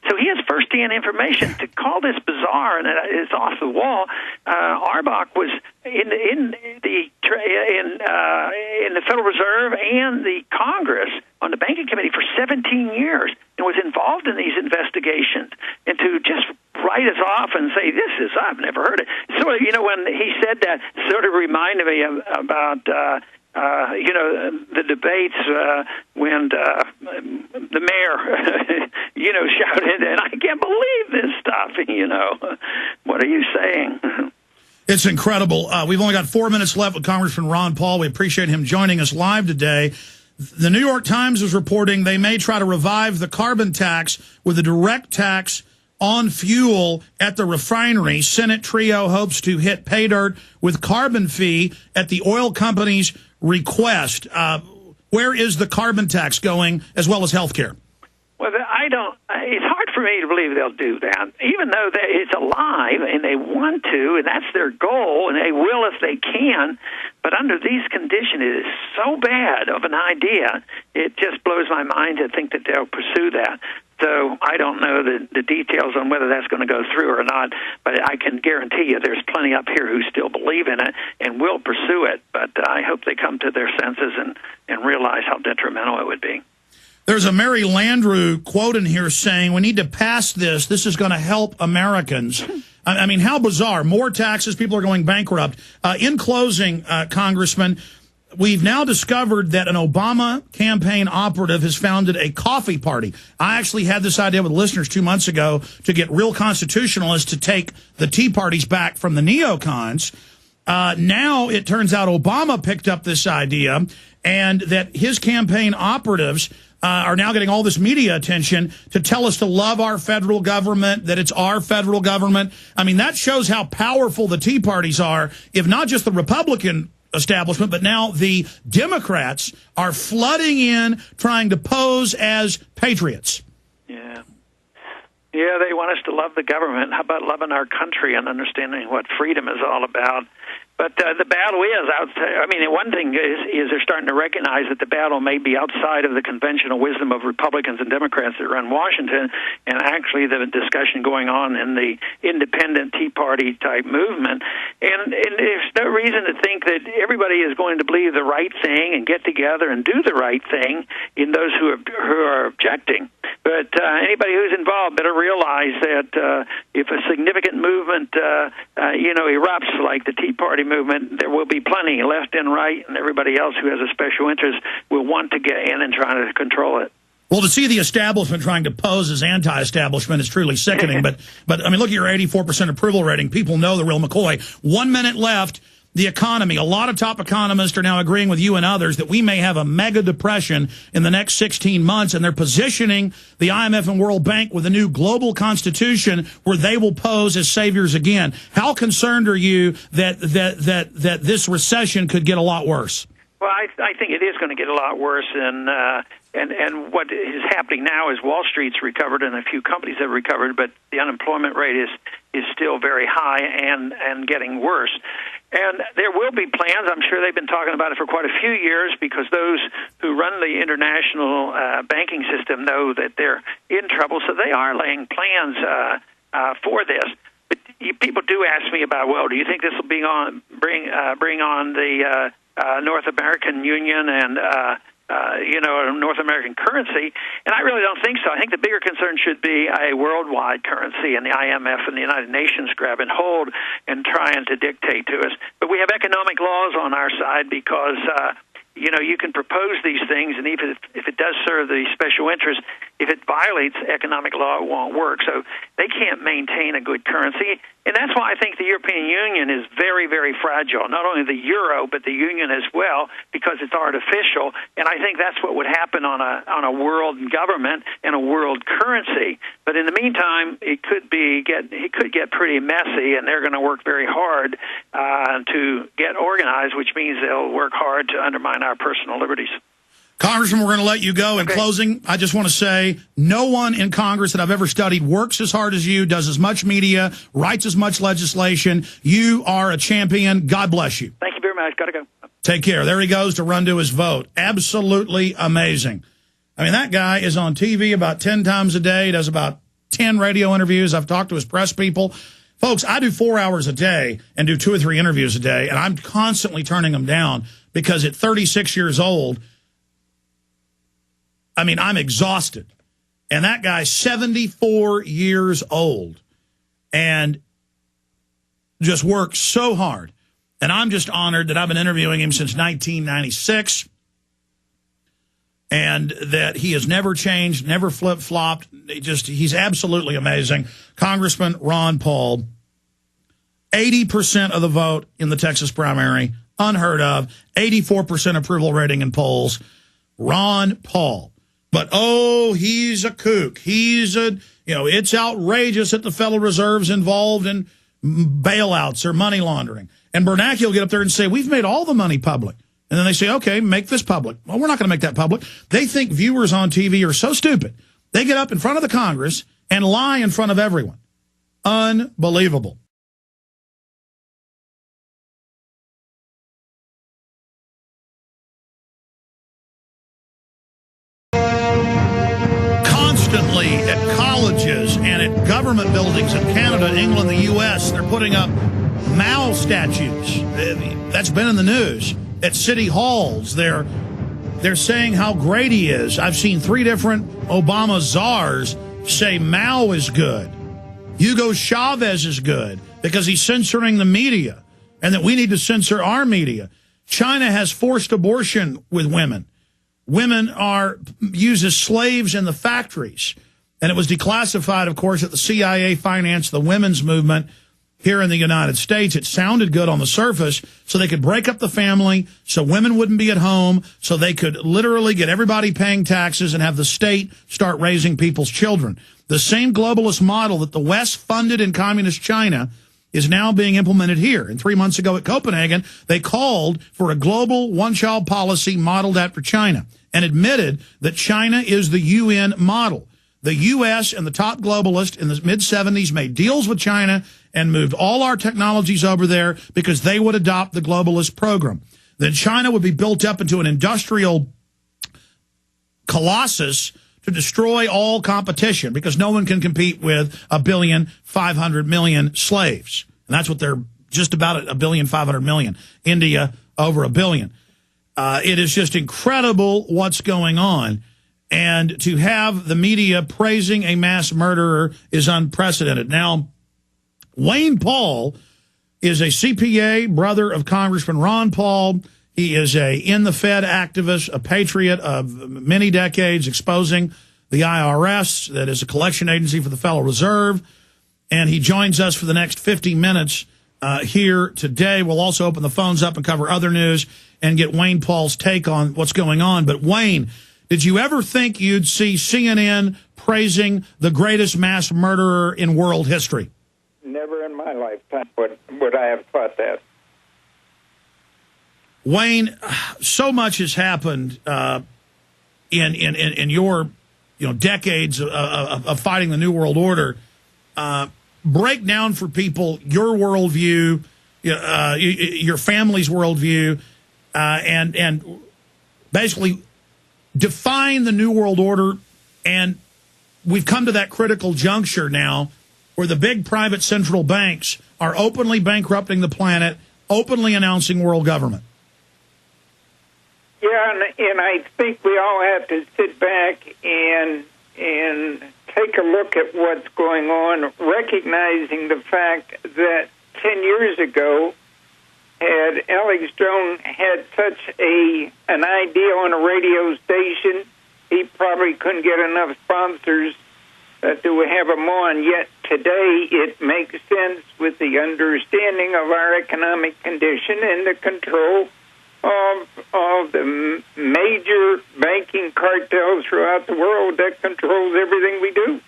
So he has firsthand information. To call this bizarre and it's off the wall, Arbach was in the Federal Reserve and the Congress on the banking committee for 17 years and was involved in these investigations. And to just write us off and say, I've never heard it. Sort of, when he said that, sort of reminded me about the debates when the mayor, shouted, and I can't believe this stuff, What are you saying? It's incredible. We've only got 4 minutes left with Congressman Ron Paul. We appreciate him joining us live today. The New York Times is reporting they may try to revive the carbon tax with a direct tax on fuel at the refinery. Senate trio hopes to hit pay dirt with carbon fee at the oil company's request. Where is the carbon tax going, as well as health care? Well, it's hard for me to believe they'll do that, even though it's alive and they want to, and that's their goal, and they will if they can. But under these conditions, it is so bad of an idea, it just blows my mind to think that they'll pursue that. So I don't know the details on whether that's going to go through or not, but I can guarantee you there's plenty up here who still believe in it and will pursue it. But I hope they come to their senses and realize how detrimental it would be. There's a Mary Landrieu quote in here saying, we need to pass this. This is going to help Americans. I mean, how bizarre. More taxes. People are going bankrupt. In closing, Congressman, we've now discovered that an Obama campaign operative has founded a coffee party. I actually had this idea with listeners 2 months ago to get real constitutionalists to take the Tea Parties back from the neocons. Now it turns out Obama picked up this idea, and that his campaign operatives are now getting all this media attention to tell us to love our federal government, that it's our federal government. I mean, that shows how powerful the Tea Parties are, if not just the Republican establishment, but now the Democrats are flooding in, trying to pose as patriots. Yeah. Yeah, they want us to love the government. How about loving our country and understanding what freedom is all about? But the battle is outside. I mean, one thing is they're starting to recognize that the battle may be outside of the conventional wisdom of Republicans and Democrats that run Washington, and actually the discussion going on in the independent Tea Party type movement. And there's no reason to think that everybody is going to believe the right thing and get together and do the right thing in those who are objecting. But anybody who's involved better realize that if a significant movement, erupts like the Tea Party movement, there will be plenty left and right, and everybody else who has a special interest will want to get in and try to control it. Well, to see the establishment trying to pose as anti-establishment is truly sickening. but I mean, look at your 84% approval rating. People know the real McCoy. 1 minute left. The economy. A lot of top economists are now agreeing with you and others that we may have a mega depression in the next 16 months, and they're positioning the IMF and World Bank with a new global constitution where they will pose as saviors again. How concerned are you that this recession could get a lot worse? Well, I think it is going to get a lot worse, and what is happening now is Wall Street's recovered and a few companies have recovered, but the unemployment rate is still very high and getting worse. And there will be plans. I'm sure they've been talking about it for quite a few years, because those who run the international banking system know that they're in trouble, so they are laying plans for this. But people do ask me about, well, do you think this will bring on the North American Union and North American currency? And I really don't think so. I think the bigger concern should be a worldwide currency, and the IMF and the United Nations grabbing hold and trying to dictate to us. But we have economic laws on our side, because you can propose these things, and even if it does serve the special interest, if it violates economic law, it won't work. So they can't maintain a good currency. And that's why I think the European Union is very, very fragile. Not only the euro, but the union as well, because it's artificial. And I think that's what would happen on a world government and a world currency. But in the meantime, it could get pretty messy, and they're going to work very hard to get organized, which means they'll work hard to undermine our personal liberties. Congressman, we're going to let you go. In closing, I just want to say no one in Congress that I've ever studied works as hard as you, does as much media, writes as much legislation. You are a champion. God bless you. Thank you very much. Got to go. Take care. There he goes to run to his vote. Absolutely amazing. I mean, that guy is on TV about 10 times a day, does about 10 radio interviews. I've talked to his press people. Folks, I do 4 hours a day and do 2 or 3 interviews a day, and I'm constantly turning them down because at 36 years old, I mean, I'm exhausted. And that guy's 74 years old and just works so hard. And I'm just honored that I've been interviewing him since 1996 and that he has never changed, never flip-flopped. He's absolutely amazing. Congressman Ron Paul, 80% of the vote in the Texas primary, unheard of, 84% approval rating in polls. Ron Paul. But, oh, he's a kook. It's outrageous that the Federal Reserve's involved in bailouts or money laundering. And Bernanke will get up there and say, we've made all the money public. And then they say, okay, make this public. Well, we're not going to make that public. They think viewers on TV are so stupid. They get up in front of the Congress and lie in front of everyone. Unbelievable. Constantly at colleges and at government buildings in Canada, England, the U.S., they're putting up Mao statues. That's been in the news. At city halls, they're saying how great he is. I've seen 3 different Obama czars say Mao is good. Hugo Chavez is good because he's censoring the media and that we need to censor our media. China has forced abortion with women. Women are used as slaves in the factories. And it was declassified, of course, that the CIA financed the women's movement here in the United States. It sounded good on the surface, so they could break up the family, so women wouldn't be at home, so they could literally get everybody paying taxes and have the state start raising people's children. The same globalist model that the West funded in communist China is now being implemented here. And 3 months ago at Copenhagen, they called for a global one-child policy modeled after China and admitted that China is the UN model. The U.S. and the top globalists in the mid-'70s made deals with China and moved all our technologies over there because they would adopt the globalist program. Then China would be built up into an industrial colossus to destroy all competition because no one can compete with 1,500,000,000 slaves. And that's what they're just about, 1,500,000,000. India, over 1 billion. It is just incredible what's going on. And to have the media praising a mass murderer is unprecedented. Now, Wayne Paul is a CPA, brother of Congressman Ron Paul. He is a in the Fed activist, a patriot of many decades, exposing the IRS, that is a collection agency for the Federal Reserve. And he joins us for the next 50 minutes here today. We'll also open the phones up and cover other news and get Wayne Paul's take on what's going on. But, Wayne, did you ever think you'd see CNN praising the greatest mass murderer in world history? Never in my lifetime would I have thought that. Wayne, so much has happened in your decades of fighting the New World Order. Break down for people your worldview, your family's worldview, and basically define the New World Order. And we've come to that critical juncture now where the big private central banks are openly bankrupting the planet, openly announcing world government. Yeah, and I think we all have to sit back and take a look at what's going on, recognizing the fact that 10 years ago, had Alex Jones had such an idea on a radio station, he probably couldn't get enough sponsors to have him on. Yet today it makes sense with the understanding of our economic condition and the control of the major banking cartels throughout the world that controls everything we do.